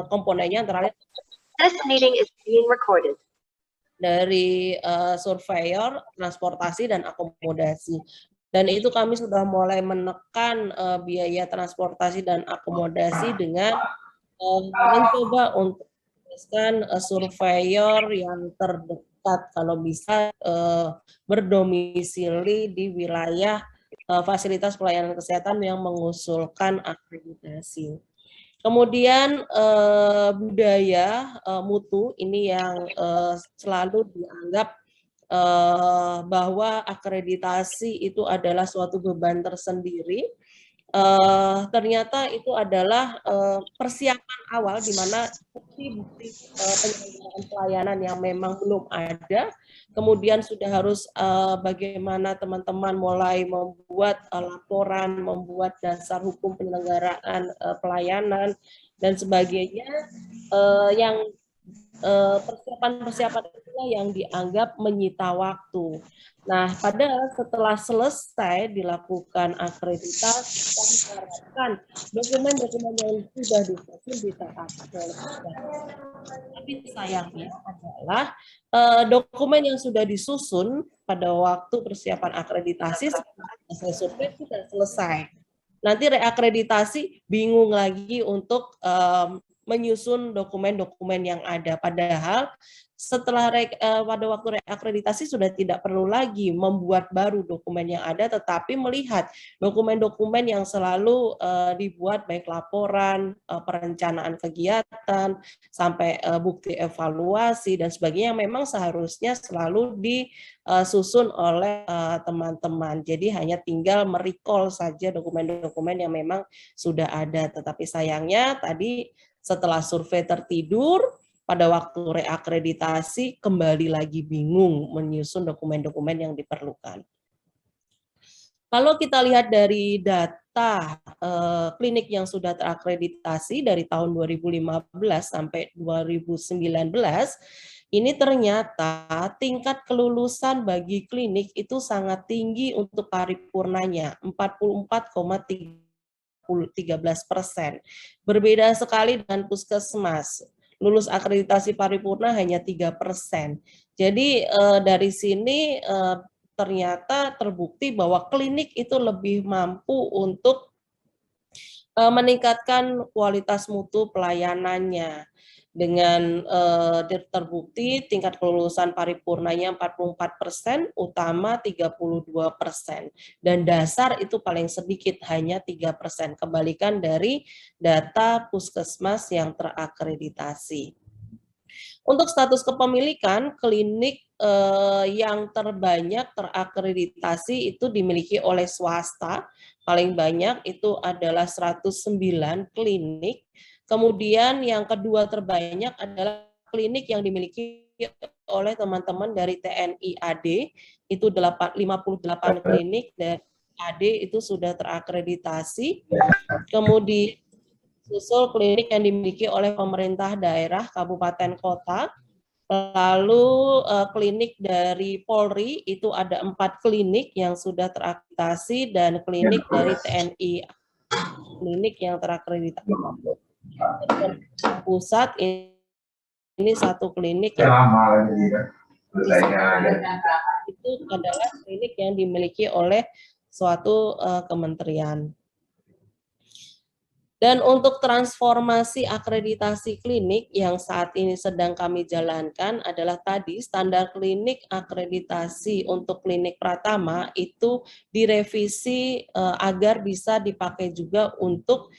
komponennya antara lain This meeting is being recorded. dari surveyor, transportasi, dan akomodasi. Dan itu kami sudah mulai menekan biaya transportasi dan akomodasi dengan mencoba untuk menuliskan surveyor yang terdekat, kalau bisa berdomisili di wilayah fasilitas pelayanan kesehatan yang mengusulkan akreditasi. Kemudian budaya mutu ini yang selalu dianggap bahwa akreditasi itu adalah suatu beban tersendiri. Ternyata itu adalah persiapan awal di mana bukti-bukti penyelenggaraan pelayanan yang memang belum ada, kemudian sudah harus bagaimana teman-teman mulai membuat laporan, membuat dasar hukum penyelenggaraan pelayanan dan sebagainya, yang persiapan-persiapan itulah yang dianggap menyita waktu. Nah, setelah selesai dilakukan akreditasi, kami harapkan dokumen-dokumen yang sudah disusun bisa aktual. Tapi sayangnya adalah dokumen yang sudah disusun pada waktu persiapan akreditasi selesai survei sudah selesai. Nanti reakreditasi bingung lagi untuk menyusun dokumen-dokumen yang ada, padahal setelah pada waktu reakreditasi sudah tidak perlu lagi membuat baru dokumen yang ada, tetapi melihat dokumen-dokumen yang selalu dibuat, baik laporan, perencanaan kegiatan, sampai bukti evaluasi dan sebagainya, yang memang seharusnya selalu disusun oleh teman-teman. Jadi hanya tinggal merecall saja dokumen-dokumen yang memang sudah ada, tetapi sayangnya tadi setelah survei tertidur, pada waktu reakreditasi kembali lagi bingung menyusun dokumen-dokumen yang diperlukan. Kalau kita lihat dari data klinik yang sudah terakreditasi dari tahun 2015 sampai 2019, ini ternyata tingkat kelulusan bagi klinik itu sangat tinggi untuk paripurnanya, 44,13%. Berbeda sekali dengan puskesmas. Lulus akreditasi paripurna hanya 3%. Jadi dari sini ternyata terbukti bahwa klinik itu lebih mampu untuk meningkatkan kualitas mutu pelayanannya. Dengan terbukti tingkat kelulusan paripurnanya 44%, utama 32%, dan dasar itu paling sedikit hanya 3%, kebalikan dari data puskesmas yang terakreditasi. Untuk status kepemilikan, klinik yang terbanyak terakreditasi itu dimiliki oleh swasta, paling banyak itu adalah 109 klinik. Kemudian yang kedua terbanyak adalah klinik yang dimiliki oleh teman-teman dari TNI AD, itu 58 klinik dari AD itu sudah terakreditasi. Kemudian susul klinik yang dimiliki oleh pemerintah daerah, kabupaten, kota. Lalu klinik dari Polri itu ada 4 klinik yang sudah terakreditasi, dan klinik dari TNI klinik yang terakreditasi. Pusat ini 1 klinik yang itu adalah klinik yang dimiliki oleh suatu kementerian. Dan untuk transformasi akreditasi klinik yang saat ini sedang kami jalankan adalah tadi standar klinik akreditasi untuk klinik Pratama itu direvisi agar bisa dipakai juga untuk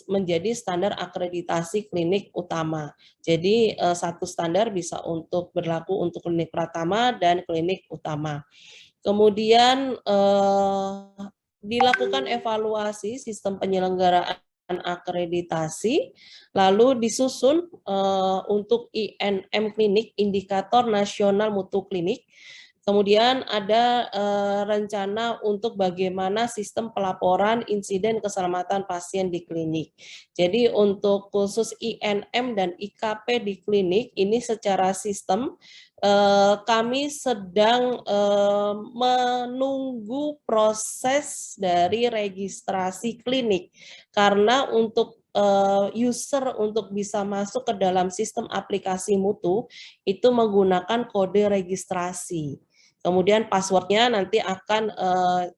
menjadi standar akreditasi klinik utama. Jadi satu standar bisa berlaku untuk klinik Pratama dan klinik utama. Kemudian dilakukan evaluasi sistem penyelenggaraan akreditasi, lalu disusun untuk INM klinik, indikator nasional mutu klinik. Kemudian ada rencana untuk bagaimana sistem pelaporan insiden keselamatan pasien di klinik. Jadi untuk khusus INM dan IKP di klinik ini secara sistem kami sedang menunggu proses dari registrasi klinik, karena untuk user untuk bisa masuk ke dalam sistem aplikasi mutu itu menggunakan kode registrasi. Kemudian passwordnya nanti akan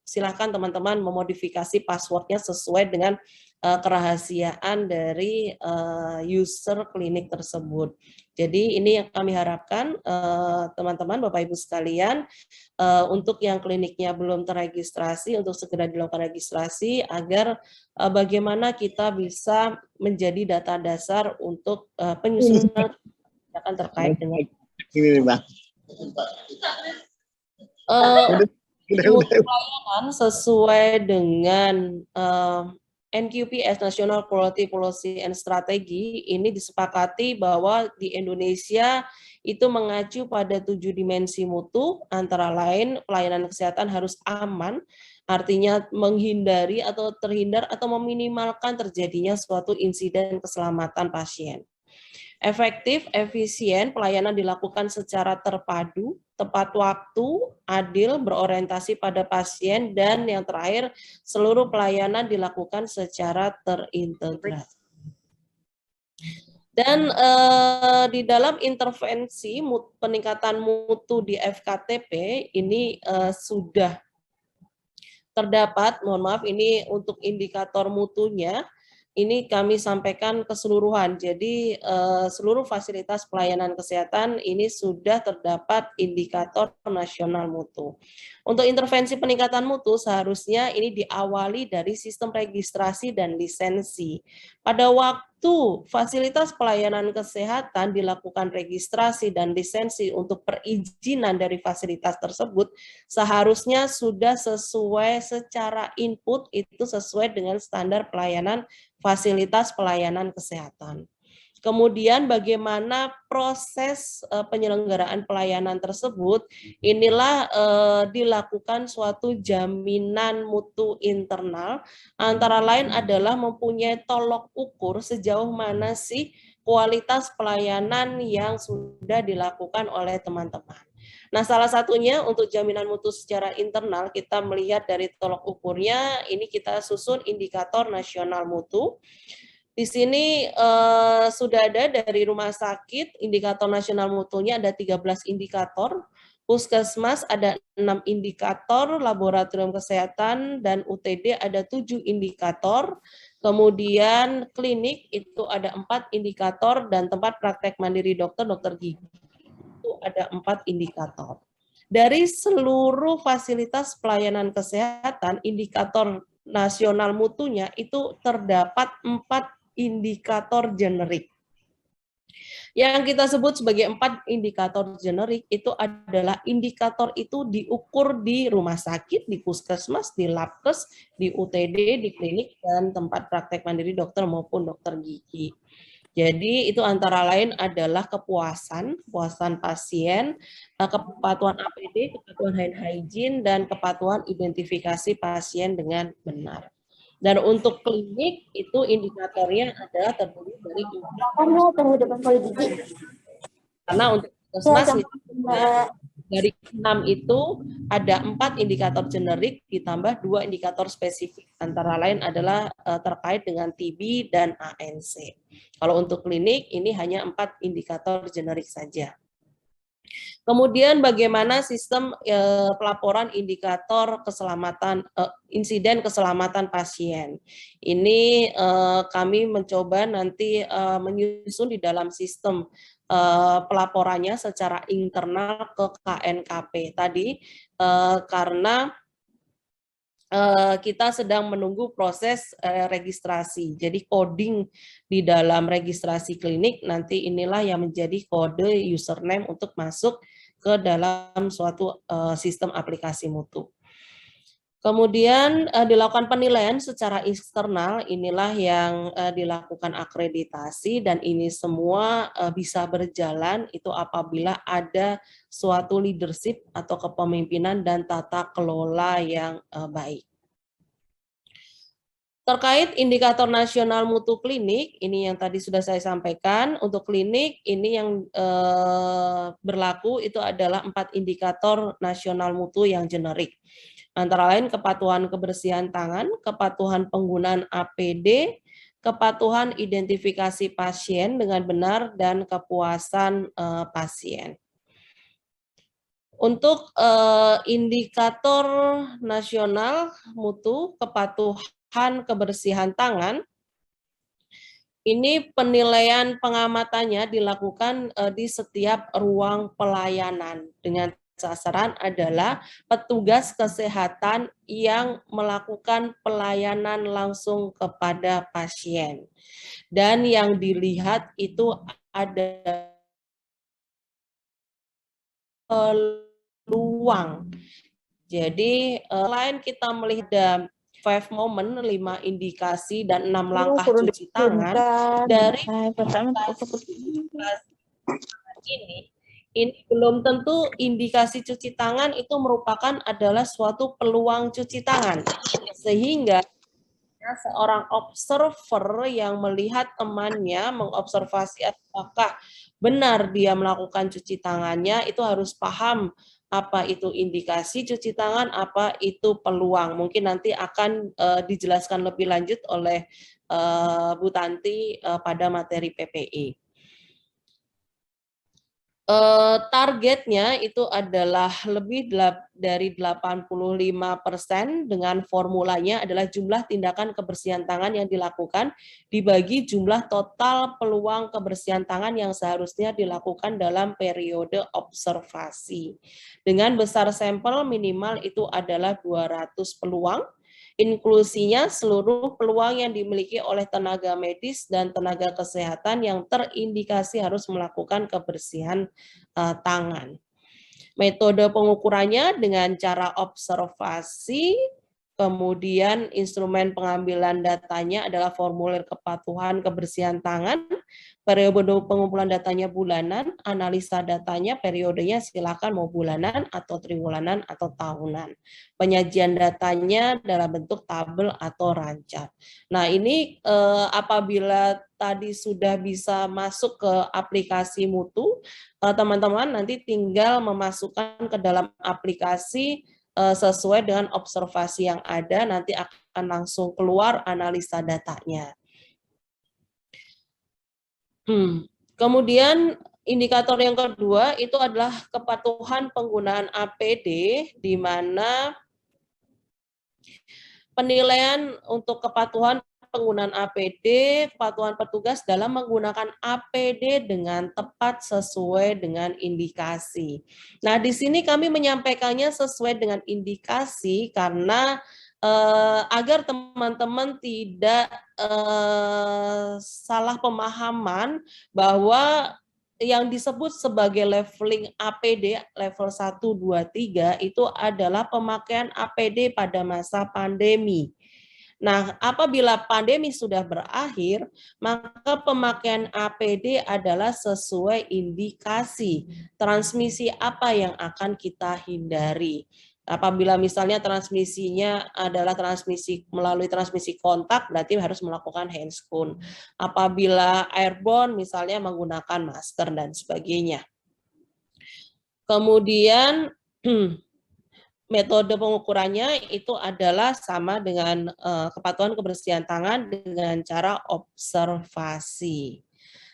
silakan teman-teman memodifikasi passwordnya sesuai dengan kerahasiaan dari user klinik tersebut. Jadi ini yang kami harapkan teman-teman Bapak Ibu sekalian, untuk yang kliniknya belum terregistrasi untuk segera dilakukan registrasi agar bagaimana kita bisa menjadi data dasar untuk penyusunan kebijakan terkait dengan Ini Bang. pelayanan sesuai dengan NQPS National Quality Policy and Strategy ini disepakati bahwa di Indonesia itu mengacu pada 7 dimensi mutu, antara lain pelayanan kesehatan harus aman, artinya menghindari atau terhindar atau meminimalkan terjadinya suatu insiden keselamatan pasien. Efektif, efisien, pelayanan dilakukan secara terpadu, tepat waktu, adil, berorientasi pada pasien, dan yang terakhir, seluruh pelayanan dilakukan secara terintegrasi. Dan di dalam intervensi peningkatan mutu di FKTP ini sudah terdapat, mohon maaf ini untuk indikator mutunya, ini kami sampaikan keseluruhan. Jadi seluruh fasilitas pelayanan kesehatan ini sudah terdapat indikator nasional mutu. Untuk intervensi peningkatan mutu seharusnya ini diawali dari sistem registrasi dan lisensi. Pada waktu fasilitas pelayanan kesehatan dilakukan registrasi dan lisensi untuk perizinan dari fasilitas tersebut, seharusnya sudah sesuai secara input itu sesuai dengan standar pelayanan fasilitas pelayanan kesehatan. Kemudian bagaimana proses penyelenggaraan pelayanan tersebut, inilah dilakukan suatu jaminan mutu internal, antara lain adalah mempunyai tolok ukur sejauh mana sih kualitas pelayanan yang sudah dilakukan oleh teman-teman. Nah, salah satunya untuk jaminan mutu secara internal, kita melihat dari tolok ukurnya, ini kita susun indikator nasional mutu. Di sini sudah ada dari rumah sakit, indikator nasional mutunya ada 13 indikator, puskesmas ada 6 indikator, laboratorium kesehatan dan UTD ada 7 indikator, kemudian klinik itu ada 4 indikator, dan tempat praktek mandiri dokter gigi itu ada 4 indikator. Dari seluruh fasilitas pelayanan kesehatan, indikator nasional mutunya itu terdapat 4 indikator generik. Yang kita sebut sebagai 4 indikator generik itu adalah indikator itu diukur di rumah sakit, di puskesmas, di labkes, di UTD, di klinik, dan tempat praktek mandiri dokter maupun dokter gigi. Jadi itu antara lain adalah kepuasan pasien, kepatuhan APD, kepatuhan hand hygiene, dan kepatuhan identifikasi pasien dengan benar. Dan untuk klinik itu indikatornya adalah terdiri dari karena untuk puskesmas dari 6 itu ada 4 indikator generik ditambah 2 indikator spesifik, antara lain adalah terkait dengan TB dan ANC. Kalau untuk klinik ini hanya 4 indikator generik saja. Kemudian bagaimana sistem pelaporan indikator keselamatan insiden keselamatan pasien. Ini kami mencoba nanti menyusun di dalam sistem pelaporannya secara internal ke KNKP tadi karena kita sedang menunggu proses registrasi. Jadi coding di dalam registrasi klinik nanti inilah yang menjadi kode username untuk masuk ke dalam suatu sistem aplikasi mutu. Kemudian dilakukan penilaian secara eksternal, inilah yang dilakukan akreditasi, dan ini semua bisa berjalan itu apabila ada suatu leadership atau kepemimpinan dan tata kelola yang baik. Terkait indikator nasional mutu klinik, ini yang tadi sudah saya sampaikan, untuk klinik ini yang berlaku itu adalah 4 indikator nasional mutu yang generik. Antara lain kepatuhan kebersihan tangan, kepatuhan penggunaan APD, kepatuhan identifikasi pasien dengan benar, dan kepuasan pasien. Untuk indikator nasional mutu kepatuhan kebersihan tangan, ini penilaian pengamatannya dilakukan di setiap ruang pelayanan dengan sasaran adalah petugas kesehatan yang melakukan pelayanan langsung kepada pasien. Dan yang dilihat itu ada peluang. Jadi selain kita melihat 5 moment, 5 indikasi dan 6 langkah cuci tangan, dari ini belum tentu indikasi cuci tangan itu merupakan adalah suatu peluang cuci tangan. Sehingga seorang observer yang melihat temannya mengobservasi apakah benar dia melakukan cuci tangannya, itu harus paham apa itu indikasi cuci tangan, apa itu peluang. Mungkin nanti akan dijelaskan lebih lanjut oleh Bu Tanti pada materi PPI. Targetnya itu adalah lebih dari 85% dengan formulanya adalah jumlah tindakan kebersihan tangan yang dilakukan dibagi jumlah total peluang kebersihan tangan yang seharusnya dilakukan dalam periode observasi. Dengan besar sampel minimal itu adalah 200 peluang. Inklusinya seluruh peluang yang dimiliki oleh tenaga medis dan tenaga kesehatan yang terindikasi harus melakukan kebersihan tangan. Metode pengukurannya dengan cara observasi, kemudian instrumen pengambilan datanya adalah formulir kepatuhan kebersihan tangan, periode pengumpulan datanya bulanan, analisa datanya periodenya silakan mau bulanan atau triwulan atau tahunan. Penyajian datanya dalam bentuk tabel atau rancar. Nah, ini apabila tadi sudah bisa masuk ke aplikasi mutu, teman-teman nanti tinggal memasukkan ke dalam aplikasi sesuai dengan observasi yang ada, nanti akan langsung keluar analisa datanya. Kemudian indikator yang kedua itu adalah kepatuhan penggunaan APD, di mana penilaian untuk kepatuhan penggunaan APD, kepatuhan petugas dalam menggunakan APD dengan tepat sesuai dengan indikasi. Nah, di sini kami menyampaikannya sesuai dengan indikasi karena agar teman-teman tidak salah pemahaman bahwa yang disebut sebagai leveling APD level 1, 2, 3 itu adalah pemakaian APD pada masa pandemi. Nah, apabila pandemi sudah berakhir, maka pemakaian APD adalah sesuai indikasi transmisi apa yang akan kita hindari. Apabila misalnya transmisinya adalah transmisi melalui transmisi kontak, berarti harus melakukan handscoon. Apabila airborne, misalnya menggunakan masker dan sebagainya. Kemudian metode pengukurannya itu adalah sama dengan kepatuhan kebersihan tangan dengan cara observasi.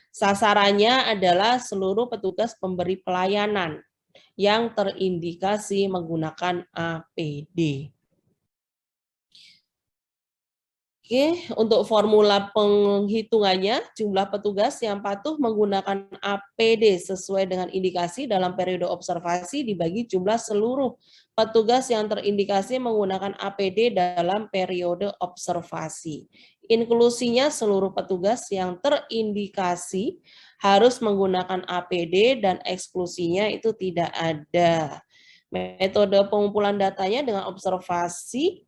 Sasarannya adalah seluruh petugas pemberi pelayanan yang terindikasi menggunakan APD. Oke, untuk formula penghitungannya, jumlah petugas yang patuh menggunakan APD sesuai dengan indikasi dalam periode observasi dibagi jumlah seluruh petugas yang terindikasi menggunakan APD dalam periode observasi. Inklusinya seluruh petugas yang terindikasi harus menggunakan APD dan eksklusinya itu tidak ada. Metode pengumpulan datanya dengan observasi.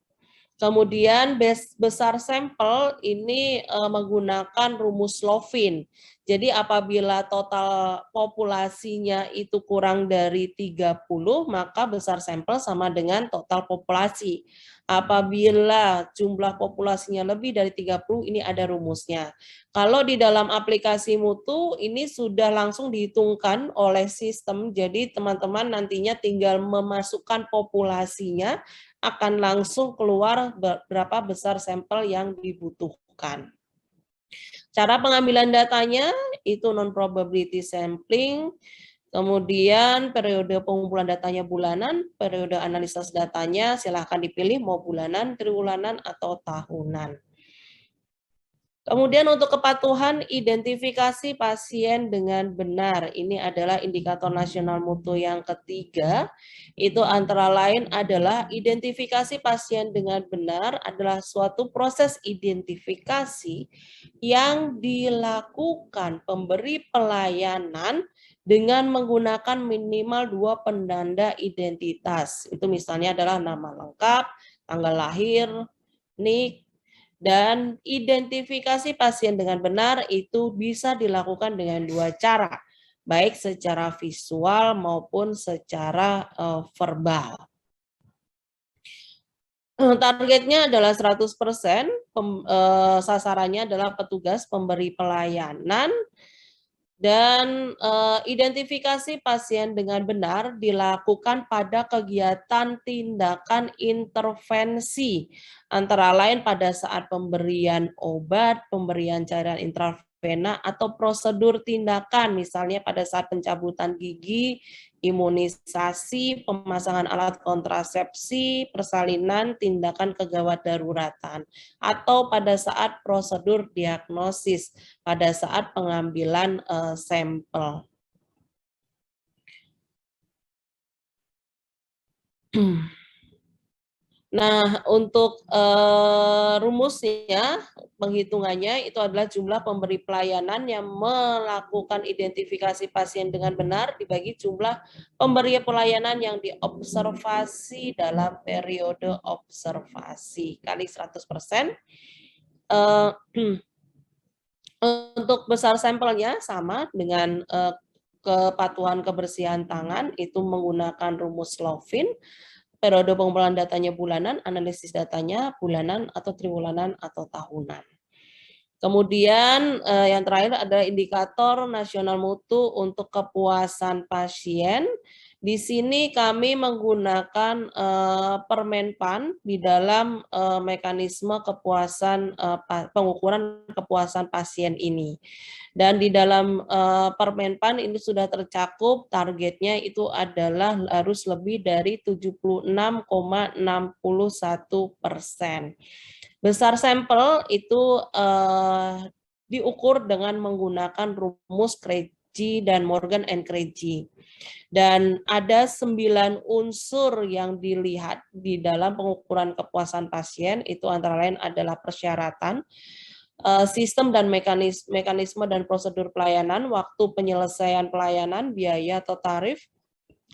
Kemudian besar sampel ini menggunakan rumus Lovin. Jadi apabila total populasinya itu kurang dari 30, maka besar sampel sama dengan total populasi. Apabila jumlah populasinya lebih dari 30, ini ada rumusnya. Kalau di dalam aplikasi mutu, ini sudah langsung dihitungkan oleh sistem, jadi teman-teman nantinya tinggal memasukkan populasinya, akan langsung keluar berapa besar sampel yang dibutuhkan. Cara pengambilan datanya itu non-probability sampling, kemudian periode pengumpulan datanya bulanan, periode analisis datanya silahkan dipilih mau bulanan, triwulan, atau tahunan. Kemudian untuk kepatuhan identifikasi pasien dengan benar, ini adalah indikator nasional mutu yang ketiga. Itu antara lain adalah identifikasi pasien dengan benar adalah suatu proses identifikasi yang dilakukan pemberi pelayanan dengan menggunakan minimal 2 penanda identitas. Itu misalnya adalah nama lengkap, tanggal lahir, NIK, dan identifikasi pasien dengan benar itu bisa dilakukan dengan 2 cara, baik secara visual maupun secara verbal. Targetnya adalah 100%, sasarannya adalah petugas pemberi pelayanan, dan identifikasi pasien dengan benar dilakukan pada kegiatan tindakan intervensi, antara lain pada saat pemberian obat, pemberian cairan intravena, atau prosedur tindakan, misalnya pada saat pencabutan gigi, imunisasi, pemasangan alat kontrasepsi, persalinan, tindakan kegawat daruratan, atau pada saat prosedur diagnosis, pada saat pengambilan sampel. Nah, untuk rumusnya, penghitungannya itu adalah jumlah pemberi pelayanan yang melakukan identifikasi pasien dengan benar dibagi jumlah pemberi pelayanan yang diobservasi dalam periode observasi kali 100%. Untuk besar sampelnya sama dengan kepatuhan kebersihan tangan, itu menggunakan rumus Lovin. Periode pengumpulan datanya bulanan, analisis datanya bulanan atau triwulanan atau tahunan. Kemudian yang terakhir adalah indikator nasional mutu untuk kepuasan pasien. Di sini kami menggunakan Permenpan di dalam mekanisme kepuasan pengukuran kepuasan pasien ini. Dan di dalam Permenpan ini sudah tercakup, targetnya itu adalah harus lebih dari 76,61%. Besar sampel itu diukur dengan menggunakan rumus Krejci dan Morgan and Krejci. Dan ada 9 unsur yang dilihat di dalam pengukuran kepuasan pasien, itu antara lain adalah persyaratan, sistem dan mekanisme dan prosedur pelayanan, waktu penyelesaian pelayanan, biaya atau tarif,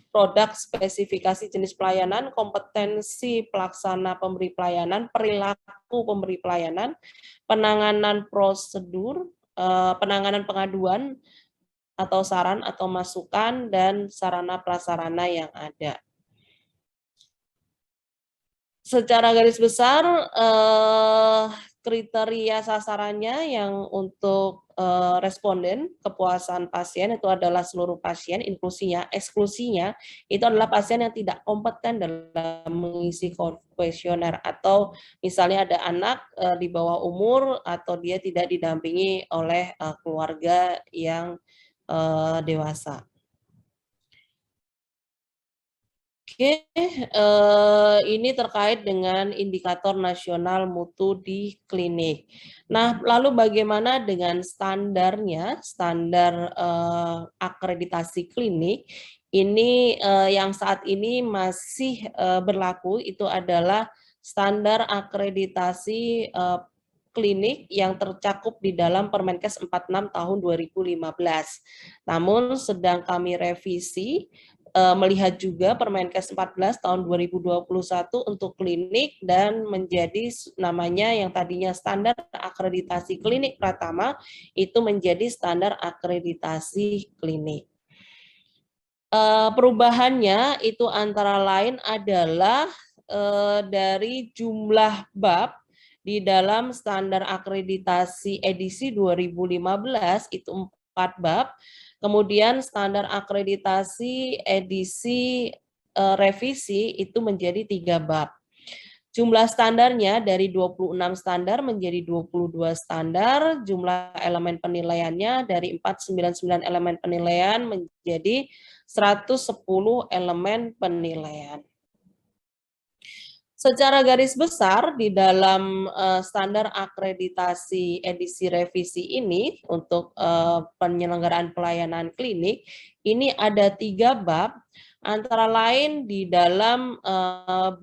produk, spesifikasi jenis pelayanan, kompetensi pelaksana pemberi pelayanan, perilaku pemberi pelayanan, penanganan prosedur, penanganan pengaduan atau saran atau masukan, dan sarana prasarana yang ada. Secara garis besar, kriteria sasarannya yang untuk responden kepuasan pasien itu adalah seluruh pasien, inklusinya, eksklusinya itu adalah pasien yang tidak kompeten dalam mengisi kuesioner, atau misalnya ada anak di bawah umur atau dia tidak didampingi oleh keluarga yang dewasa. Oke, ini terkait dengan indikator nasional mutu di klinik. Nah, lalu bagaimana dengan standarnya, standar akreditasi klinik? Ini yang saat ini masih berlaku, itu adalah standar akreditasi klinik yang tercakup di dalam Permenkes 46 tahun 2015. Namun sedang kami revisi, melihat juga Permenkes 14 tahun 2021 untuk klinik dan menjadi namanya yang tadinya standar akreditasi klinik pratama itu menjadi standar akreditasi klinik. Perubahannya itu antara lain adalah dari jumlah bab di dalam standar akreditasi edisi 2015 itu 4 bab. Kemudian standar akreditasi edisi revisi itu menjadi 3 bab. Jumlah standarnya dari 26 standar menjadi 22 standar, jumlah elemen penilaiannya dari 499 elemen penilaian menjadi 110 elemen penilaian. Secara garis besar di dalam standar akreditasi edisi revisi ini untuk penyelenggaraan pelayanan klinik, ini ada 3 bab, antara lain di dalam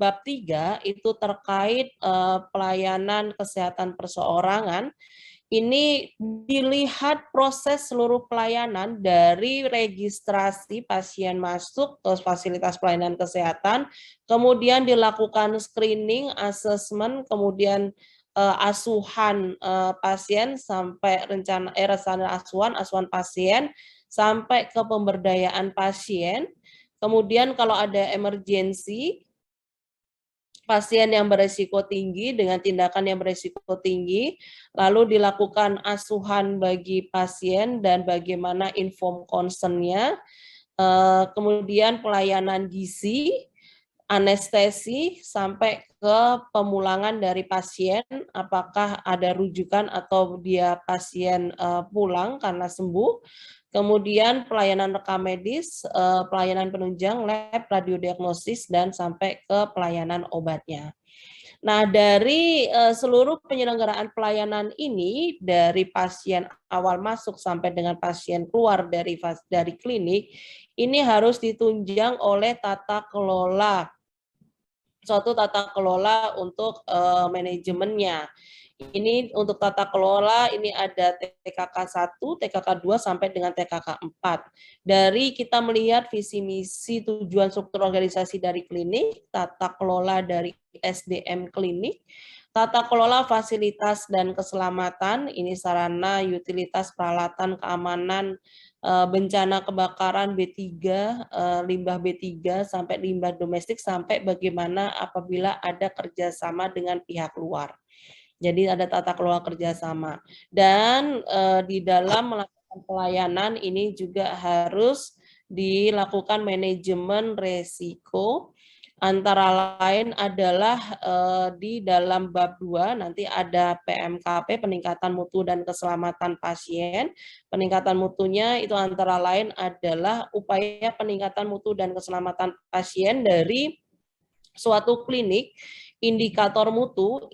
bab 3 itu terkait pelayanan kesehatan perseorangan. Ini dilihat proses seluruh pelayanan dari registrasi pasien masuk ke fasilitas pelayanan kesehatan, kemudian dilakukan screening, assessment, kemudian asuhan pasien sampai rencana asuhan pasien sampai ke pemberdayaan pasien. Kemudian kalau ada emergensi, pasien yang beresiko tinggi dengan tindakan yang beresiko tinggi, lalu dilakukan asuhan bagi pasien dan bagaimana inform concern-nya, kemudian pelayanan gizi, anestesi, sampai ke pemulangan dari pasien, apakah ada rujukan atau dia pasien pulang karena sembuh, kemudian pelayanan rekam medis, pelayanan penunjang, lab, radiodiagnosis, dan sampai ke pelayanan obatnya. Nah, dari seluruh penyelenggaraan pelayanan ini, dari pasien awal masuk sampai dengan pasien keluar dari klinik, ini harus ditunjang oleh tata kelola, suatu tata kelola untuk manajemennya. Ini untuk tata kelola, ini ada TKK 1, TKK 2, sampai dengan TKK 4. Dari kita melihat visi misi tujuan struktur organisasi dari klinik, tata kelola dari SDM klinik, tata kelola fasilitas dan keselamatan, ini sarana, utilitas, peralatan, keamanan, bencana kebakaran B3, limbah B3, sampai limbah domestik, sampai bagaimana apabila ada kerjasama dengan pihak luar. Jadi ada tata kelola kerjasama. Dan di dalam melakukan pelayanan ini juga harus dilakukan manajemen resiko, antara lain adalah di dalam bab 2 nanti ada PMKP, peningkatan mutu dan keselamatan pasien. Peningkatan mutunya itu antara lain adalah upaya peningkatan mutu dan keselamatan pasien dari suatu klinik. Indikator mutu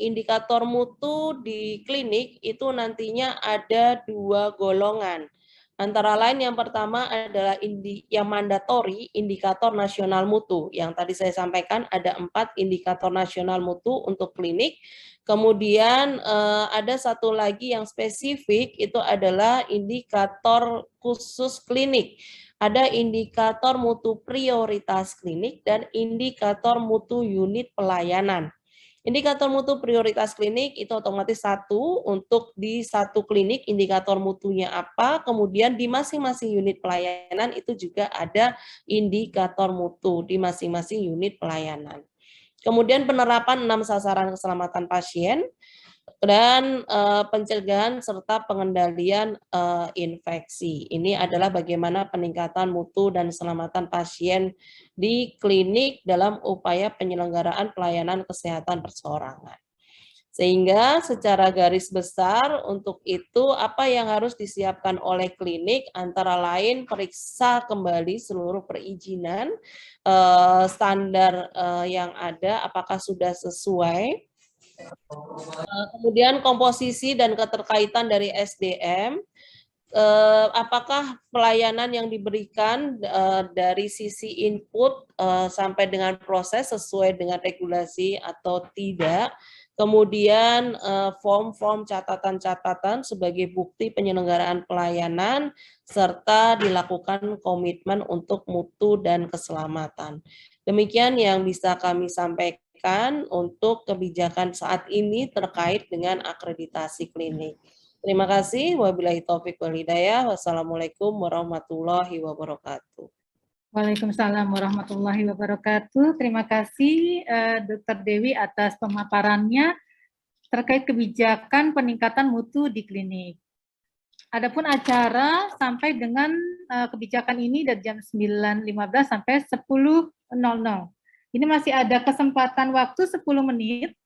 di klinik itu nantinya ada 2 golongan. Antara lain yang pertama adalah yang mandatori, indikator nasional mutu. Yang tadi saya sampaikan ada 4 indikator nasional mutu untuk klinik. Kemudian ada satu lagi yang spesifik, itu adalah indikator khusus klinik. Ada indikator mutu prioritas klinik dan indikator mutu unit pelayanan. Indikator mutu prioritas klinik itu otomatis satu, untuk di satu klinik indikator mutunya apa, kemudian di masing-masing unit pelayanan itu juga ada indikator mutu di masing-masing unit pelayanan. Kemudian penerapan 6 sasaran keselamatan pasien, dan pencegahan serta pengendalian infeksi. Ini adalah bagaimana peningkatan mutu dan keselamatan pasien di klinik dalam upaya penyelenggaraan pelayanan kesehatan perseorangan. Sehingga secara garis besar untuk itu apa yang harus disiapkan oleh klinik, antara lain periksa kembali seluruh perizinan, standar yang ada apakah sudah sesuai. Kemudian komposisi dan keterkaitan dari SDM, apakah pelayanan yang diberikan dari sisi input sampai dengan proses sesuai dengan regulasi atau tidak. Kemudian form-form catatan-catatan sebagai bukti penyelenggaraan pelayanan, serta dilakukan komitmen untuk mutu dan keselamatan. Demikian yang bisa kami sampaikan untuk kebijakan saat ini terkait dengan akreditasi klinik. Terima kasih. Wabillahi taufik wal hidayah. Wassalamualaikum warahmatullahi wabarakatuh. Waalaikumsalam warahmatullahi wabarakatuh. Terima kasih Dr. Dewi atas pemaparannya terkait kebijakan peningkatan mutu di klinik. Adapun acara sampai dengan kebijakan ini dari jam 9.15 sampai 10.00. Ini masih ada kesempatan waktu 10 menit.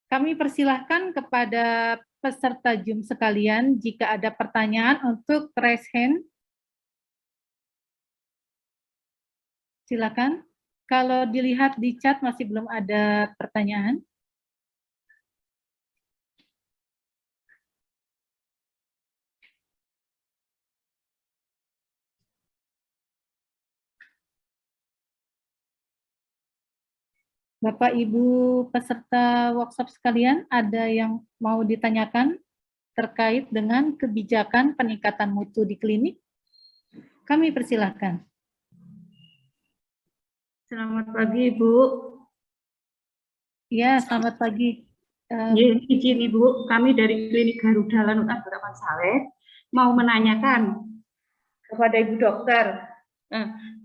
Kami persilahkan kepada peserta Zoom sekalian jika ada pertanyaan untuk raise hand. Silakan. Kalau dilihat di chat masih belum ada pertanyaan. Bapak Ibu peserta workshop sekalian, ada yang mau ditanyakan terkait dengan kebijakan peningkatan mutu di klinik? Kami persilahkan. Selamat pagi, Ibu. Ya, selamat pagi. Izin Ibu, kami dari Klinik Garuda Lanut Abdurrahman Saleh mau menanyakan kepada Ibu Dokter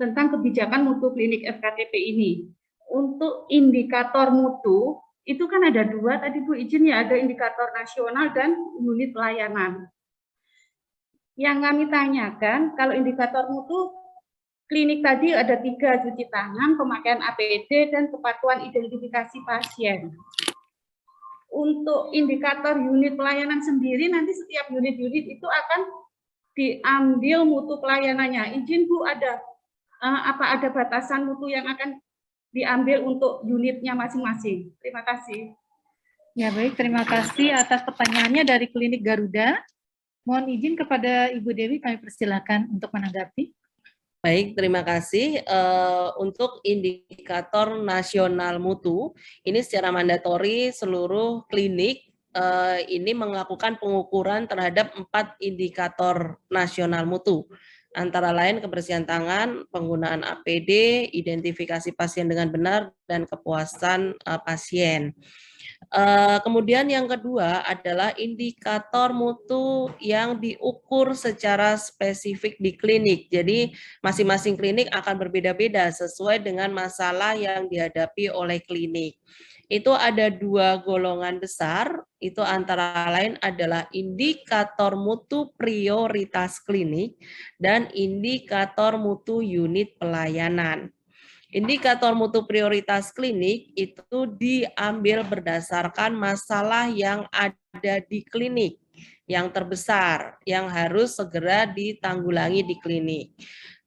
tentang kebijakan mutu klinik FKTP ini. Untuk indikator mutu, itu kan ada dua tadi Bu izin ya, ada indikator nasional dan unit pelayanan. Yang kami tanyakan, kalau indikator mutu, klinik tadi ada 3, cuci tangan, pemakaian APD, dan kepatuhan identifikasi pasien. Untuk indikator unit pelayanan sendiri, nanti setiap unit-unit itu akan diambil mutu pelayanannya. Izin Bu, ada batasan mutu yang akan diambil untuk unitnya masing-masing? Terima kasih. Ya baik, terima kasih atas pertanyaannya dari Klinik Garuda. Mohon izin kepada Ibu Dewi, kami persilakan untuk menanggapi. Baik, terima kasih. Untuk indikator nasional mutu, ini secara mandatori seluruh klinik ini melakukan pengukuran terhadap 4 indikator nasional mutu. Antara lain kebersihan tangan, penggunaan APD, identifikasi pasien dengan benar, dan kepuasan pasien. Kemudian yang kedua adalah indikator mutu yang diukur secara spesifik di klinik. Jadi masing-masing klinik akan berbeda-beda sesuai dengan masalah yang dihadapi oleh klinik. Itu ada 2 golongan besar, itu antara lain adalah indikator mutu prioritas klinik dan indikator mutu unit pelayanan. Indikator mutu prioritas klinik itu diambil berdasarkan masalah yang ada di klinik, yang terbesar, yang harus segera ditanggulangi di klinik.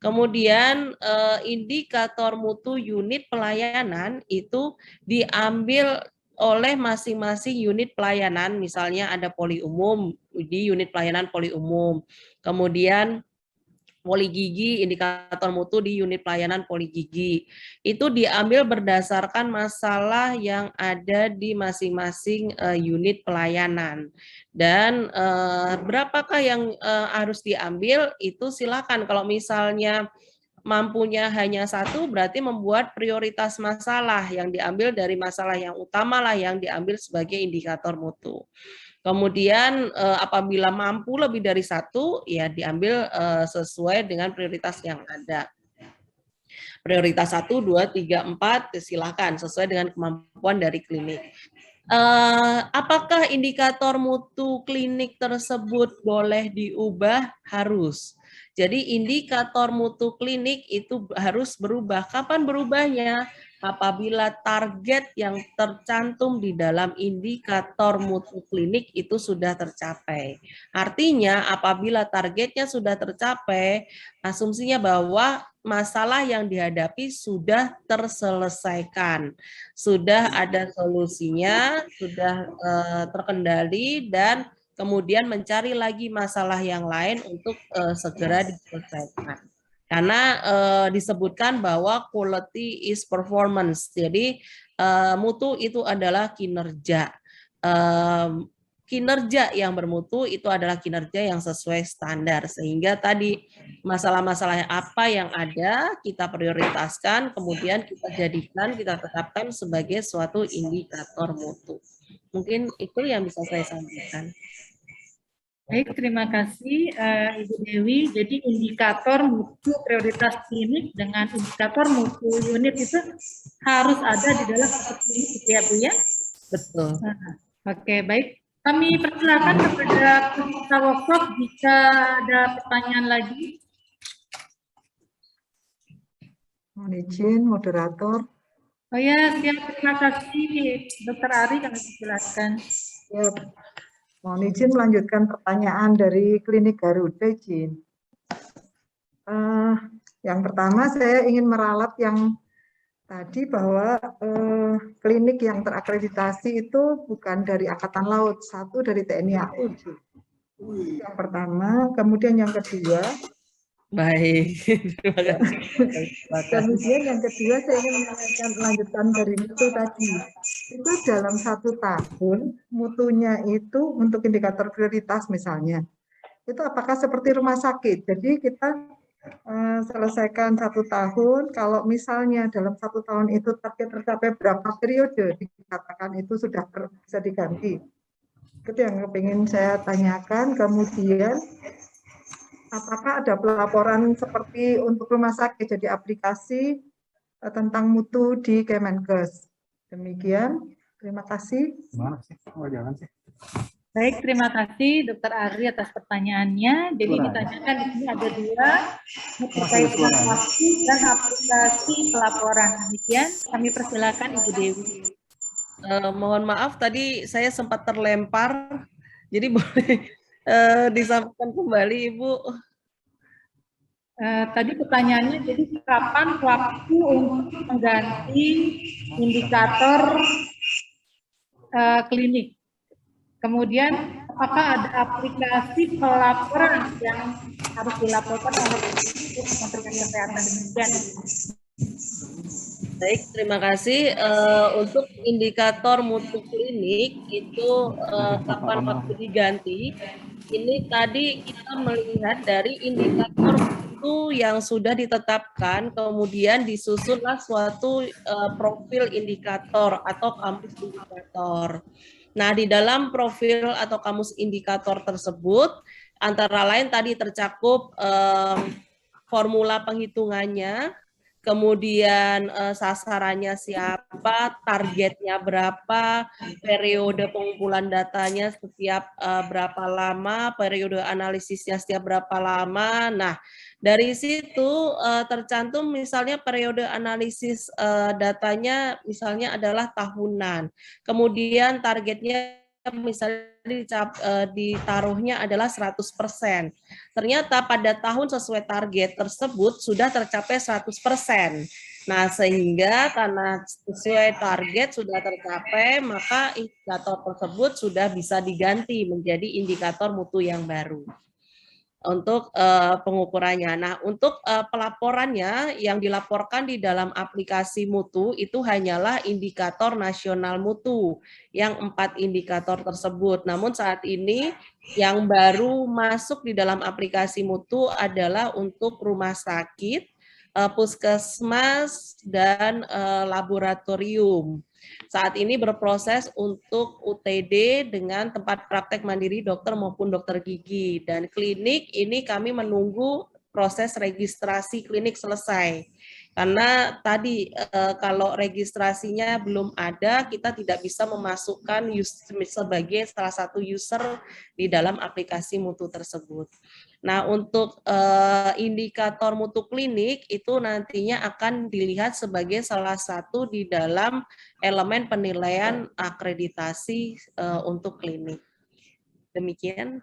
Kemudian indikator mutu unit pelayanan itu diambil oleh masing-masing unit pelayanan, misalnya ada poli umum, di unit pelayanan poli umum. Kemudian poli gigi, indikator mutu di unit pelayanan poli gigi. Itu diambil berdasarkan masalah yang ada di masing-masing unit pelayanan. Dan berapakah yang harus diambil, itu silakan. Kalau misalnya mampunya hanya 1, berarti membuat prioritas masalah yang diambil dari masalah yang utama lah yang diambil sebagai indikator mutu. Kemudian apabila mampu lebih dari 1, ya diambil sesuai dengan prioritas yang ada. Prioritas 1, 2, 3, 4, silakan sesuai dengan kemampuan dari klinik. Apakah indikator mutu klinik tersebut boleh diubah? Harus. Jadi indikator mutu klinik itu harus berubah. Kapan berubahnya? Apabila target yang tercantum di dalam indikator mutu klinik itu sudah tercapai. Artinya apabila targetnya sudah tercapai, asumsinya bahwa masalah yang dihadapi sudah terselesaikan, sudah ada solusinya, sudah terkendali, dan kemudian mencari lagi masalah yang lain untuk segera diselesaikan. Karena disebutkan bahwa quality is performance, jadi mutu itu adalah kinerja. Kinerja yang bermutu itu adalah kinerja yang sesuai standar, sehingga tadi masalah-masalah apa yang ada kita prioritaskan, kemudian kita jadikan, kita tetapkan sebagai suatu indikator mutu. Mungkin itu yang bisa saya sampaikan. Baik, terima kasih Ibu Dewi. Jadi indikator mutu prioritas klinik dengan indikator mutu unit itu harus ada di dalam satu klinik, gitu ya Bu ya? Betul. Oke, baik. Kami persilakan kepada peserta workshop jika ada pertanyaan lagi. Mohon izin, moderator. Oh ya, siap. Terima kasih, Dokter Ari, kami jelaskan. Ya, mohon izin melanjutkan pertanyaan dari Klinik Garuda, izin. Yang pertama saya ingin meralat yang tadi bahwa klinik yang terakreditasi itu bukan dari Angkatan Laut, satu dari TNI AU. Yang pertama, kemudian yang kedua. Baik, terima kasih. Kemudian yang kedua saya ingin menanyakan lanjutan dari mutu tadi. Itu dalam 1 tahun mutunya itu untuk indikator prioritas misalnya. Itu apakah seperti rumah sakit? Jadi kita selesaikan 1 tahun, kalau misalnya dalam 1 tahun itu target tercapai berapa periode, dikatakan itu sudah bisa diganti. Itu yang ingin saya tanyakan. Kemudian, apakah ada pelaporan seperti untuk rumah sakit, jadi aplikasi tentang mutu di Kemenkes? Demikian, terima kasih. Gimana sih? Oh, jangan sih. Baik, terima kasih Dokter Ari atas pertanyaannya. Jadi ditanyakan di sini ada 2 terkait dengan waktu dan aplikasi pelaporan. Demikian kami persilakan Ibu Dewi. Mohon maaf tadi saya sempat terlempar, jadi boleh disampaikan kembali Ibu. Tadi pertanyaannya, jadi kapan waktu untuk mengganti indikator klinik? Kemudian, apakah ada aplikasi pelaporan yang harus dilaporkan oleh Kementerian Kesehatan? Demikian. Baik, terima kasih. Untuk indikator mutu klinik itu kapan waktu diganti? Ini tadi kita melihat dari indikator mutu yang sudah ditetapkan, kemudian disusunlah suatu profil indikator atau kamus indikator. Nah, di dalam profil atau kamus indikator tersebut, antara lain tadi tercakup formula penghitungannya, kemudian sasarannya siapa, targetnya berapa, periode pengumpulan datanya setiap berapa lama, periode analisisnya setiap berapa lama. Nah, dari situ tercantum misalnya periode analisis datanya misalnya adalah tahunan. Kemudian targetnya misalnya ditaruhnya adalah 100%. Ternyata pada tahun sesuai target tersebut sudah tercapai 100%. Nah, sehingga karena sesuai target sudah tercapai, maka indikator tersebut sudah bisa diganti menjadi indikator mutu yang baru untuk pengukurannya. Nah, untuk pelaporannya yang dilaporkan di dalam aplikasi mutu itu hanyalah indikator nasional mutu yang 4 indikator tersebut. Namun saat ini yang baru masuk di dalam aplikasi mutu adalah untuk rumah sakit, puskesmas, dan laboratorium. Saat ini berproses untuk UTD dengan tempat praktek mandiri dokter maupun dokter gigi. Dan klinik ini kami menunggu proses registrasi klinik selesai. Karena tadi kalau registrasinya belum ada, kita tidak bisa memasukkan sebagai salah satu user di dalam aplikasi mutu tersebut. Nah, untuk indikator mutu klinik itu nantinya akan dilihat sebagai salah satu di dalam elemen penilaian akreditasi untuk klinik. Demikian.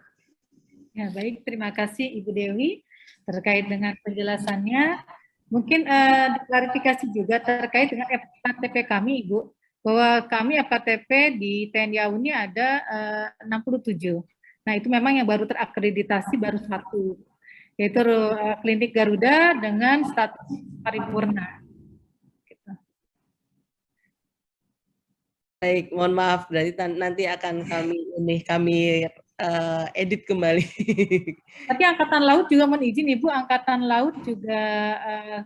Ya, baik, terima kasih Ibu Dewi terkait dengan penjelasannya. Mungkin klarifikasi juga terkait dengan FKTP kami, Ibu, bahwa kami FKTP di TNI AU ini ada 67. Nah, itu memang yang baru terakreditasi baru 1, yaitu Klinik Garuda dengan status paripurna. Gitu. Baik, mohon maaf, berarti nanti akan kami edit kembali. Tapi Angkatan Laut juga mohon izin Ibu, Angkatan Laut juga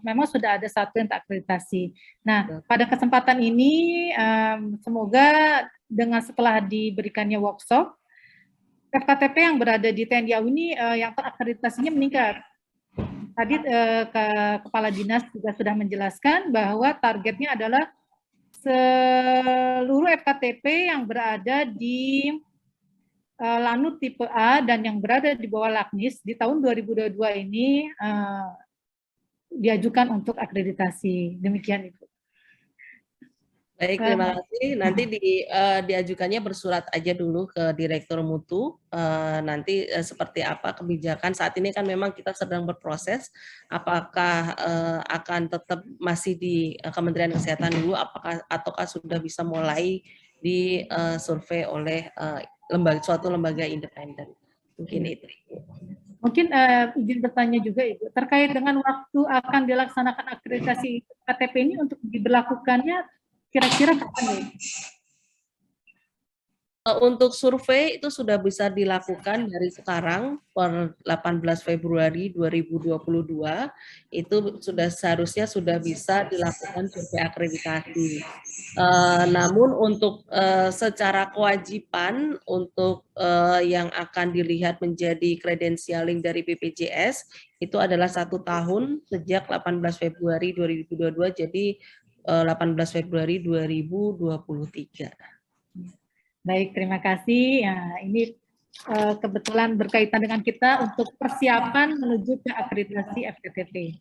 memang sudah ada 1 yang terakreditasi. Nah, pada kesempatan ini semoga dengan setelah diberikannya workshop, FKTP yang berada di TNI AU ini yang terakreditasinya meningkat. Tadi Kepala Dinas juga sudah menjelaskan bahwa targetnya adalah seluruh FKTP yang berada di Lanut tipe A dan yang berada di bawah Laknis di tahun 2022 ini diajukan untuk akreditasi. Demikian Ibu. Baik, terima kasih. Nanti diajukannya bersurat aja dulu ke Direktur Mutu. Nanti seperti apa kebijakan. Saat ini kan memang kita sedang berproses. Apakah akan tetap masih di Kementerian Kesehatan dulu, ataukah sudah bisa mulai di survei oleh suatu lembaga independen. Mungkin itu. Mungkin izin bertanya juga Ibu, terkait dengan waktu akan dilaksanakan akreditasi KTP ini untuk diberlakukannya kira-kira kapan ya? Untuk survei itu sudah bisa dilakukan dari sekarang per 18 Februari 2022 itu seharusnya sudah bisa dilakukan survei akreditasi. Namun untuk secara kewajiban untuk yang akan dilihat menjadi credentialing dari BPJS itu adalah 1 tahun sejak 18 Februari 2022 jadi 18 Februari 2023. Baik, terima kasih. Ya, ini kebetulan berkaitan dengan kita untuk persiapan menuju ke akreditasi FKTP.